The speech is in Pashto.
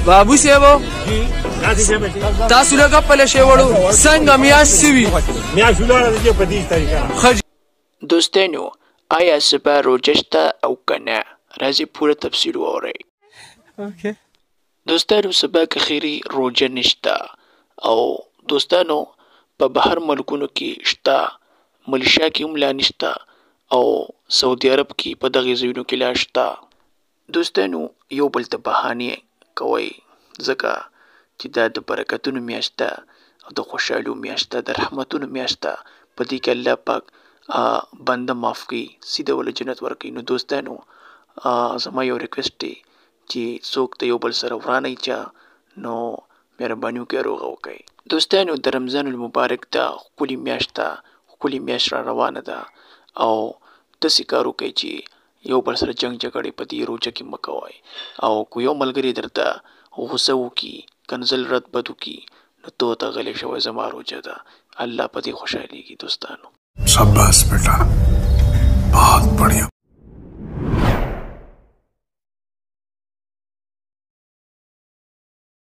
बाबू सेवो तासुलगा पले शेवड़ो संग मियासिवी دوستانو آیا سبا روجه شته او کنه؟ راځي پوره تفصیل واورئ. دوستانو سبا که خیری روجه نشته او دوستانو په بهر ملکونو کې شته، ملیشیا کې هم لا نشته او سعودي عرب کې په دغې ځایونو کې لا شته. دوستانو یو بل ته بهانې کوئ ځکه چې دا د برکتونو میاشت ده او د خوشحالیو میاشت ده، د رحمتونو میاشت ده. په دې کې الله پاک بنده معاف کوي، سیده وله جنت ورکوي. نو دوستانو زما یو ریکویسټ دی چې څوک د یو بل سره ورانئ چا، نو مهرباني وکړئ روغه وکړئ. دوستانو د رمضان المبارک ده، ښکلې میاشت ده، ښکلې میاشت را روانه ده او داسې کار وکئ چې یو بل سره جنګ جګړې په دې روجه کې مه کوئ. او که یو ملګری درته غوسه وکړي، کنځل رد بد وکړي، نو ته ورته غلی شوی زما روجه ده. الله په دې خوشحالیږي. دوستانو शाबाश बेटा, बहुत बढ़िया.